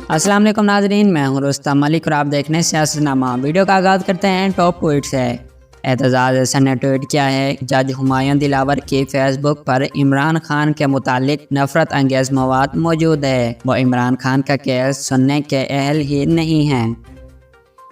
अस्सलाम वालेकुम नाजरीन, मैं हूं रुस्तम मलिक और आप देख रहे हैं सियासतनामा। वीडियो का आगाज़ करते हैं टॉप ट्वीट से। एतजाज़ हसन ने ट्वीट किया है, जज हुमायूं दिलावर की फेसबुक पर इमरान खान के मुतालिक नफरत अंगेज़ मवाद मौजूद है। वो इमरान खान का केस सुनने के अहल ही नहीं हैं।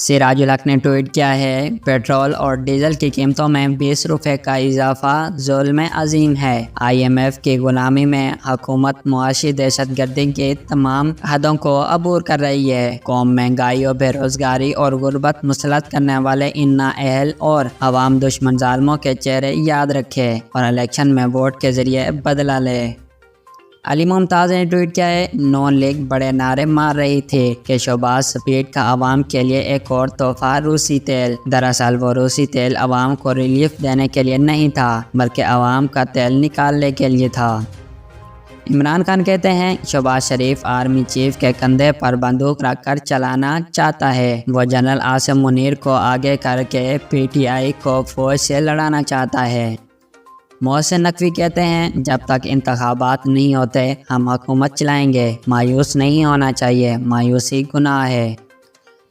सिराजुल हक ने ट्वीट किया है, पेट्रोल और डीजल की कीमतों में 20 रुपये का इजाफा जुल्म अजीम है। IMF की गुलामी में हुकूमत मुआशी दहशतगर्दी की तमाम हदों को अबूर कर रही है। कौम महंगाई और बेरोजगारी और गुर्बत मुसलत करने वाले इन नाअहल और अवाम दुश्मन जालिमों के चेहरे याद रखे और इलेक्शन में वोट के जरिए बदला ले। अली मुमताज़ ने ट्वीट किया है, नॉन लीग बड़े नारे मार रही थी कि शहबाज स्पीड का आवाम के लिए एक और तोहफा रूसी तेल। दरअसल वो रूसी तेल आवाम को रिलीफ देने के लिए नहीं था, बल्कि आवाम का तेल निकालने के लिए था। इमरान खान कहते हैं, शहबाज शरीफ आर्मी चीफ के कंधे पर बंदूक रखकर चलाना चाहता है। वो जनरल आसिम मुनीर को आगे करके PTI को फौज से लड़ाना चाहता है। मोहसिन नकवी कहते हैं, जब तक इंतखाबात नहीं होते हम हुकूमत चलाएंगे। मायूस नहीं होना चाहिए, मायूसी गुनाह है।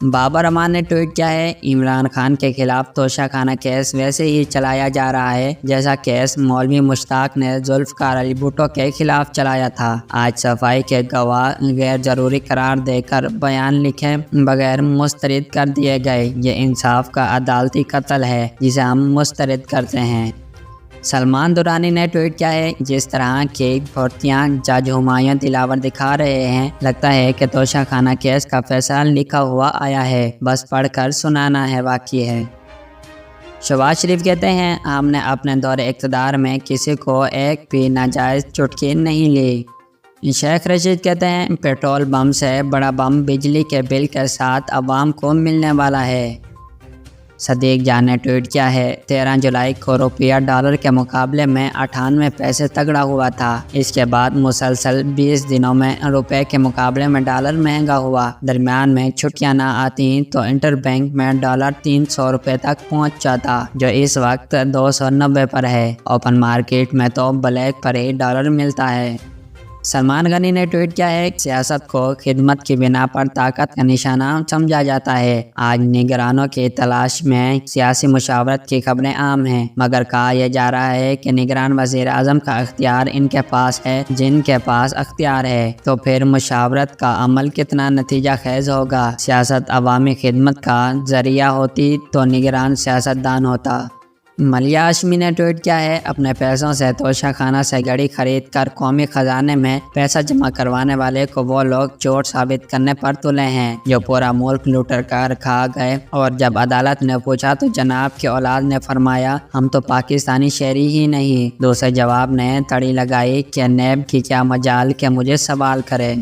बाबर रहमान ने ट्वीट किया है, इमरान खान के खिलाफ तोशाखाना केस वैसे ही चलाया जा रहा है जैसा केस मौलवी मुश्ताक ने जुल्फकार अली भुट्टो के खिलाफ चलाया था। आज सफाई के गवाह गैर जरूरी करार देकर बयान लिखे बगैर मुस्तरद कर दिए गए। ये इंसाफ का अदालती कत्ल है जिसे हम मुस्तरद करते हैं। सलमान दुरानी ने ट्वीट किया है, जिस तरह की भर्तियाँ जज हुमायूं दिलावर दिखा रहे हैं, लगता है कि तोशाखाना केस का फैसला लिखा हुआ आया है, बस पढ़कर सुनाना है बाकी है। शहबाज शरीफ कहते हैं, हमने अपने दौरे इक़्तिदार में किसी को एक भी नाजायज़ चुटकी नहीं ली। शेख रशीद कहते हैं, पेट्रोल बम से बड़ा बम बिजली के बिल के साथ आवाम को मिलने वाला है। सदीक जान ने ट्वीट किया है, 13 जुलाई को रुपया डॉलर के मुकाबले में 98 पैसे तगड़ा हुआ था। इसके बाद मुसलसल 20 दिनों में रुपए के मुकाबले में डॉलर महंगा हुआ। दरमियान में छुट्टियां ना आती तो इंटरबैंक में डॉलर 300 रुपये तक पहुंच जाता, जो इस वक्त 290 पर है। ओपन मार्केट में तो ब्लैक पर ही डॉलर मिलता है। सलमान गनी ने ट्वीट किया है, सियासत को खिदमत की बिना पर ताकत का निशाना समझा जाता है। आज निगरानों की तलाश में सियासी मुशावरत की खबरें आम हैं, मगर कहा यह जा रहा है कि निगरान वज़ीर आज़म का अख्तियार इनके पास है। जिनके पास अख्तियार है तो फिर मुशावरत का अमल कितना नतीजा खेज होगा। सियासत अवामी खिदमत का जरिया होती तो निगरान सियासतदान होता। मलिया हाशमी ने ट्वीट किया है, अपने पैसों से तोशाखाना से गाड़ी खरीद कर कौमी खजाने में पैसा जमा करवाने वाले को वो लोग चोर साबित करने पर तुले हैं जो पूरा मुल्क लूट कर खा गए। और जब अदालत ने पूछा तो जनाब की औलाद ने फरमाया, हम तो पाकिस्तानी शहरी ही नहीं। दूसरे जवाब ने तड़ी लगाई कि नैब की क्या मजाल के मुझे सवाल करे।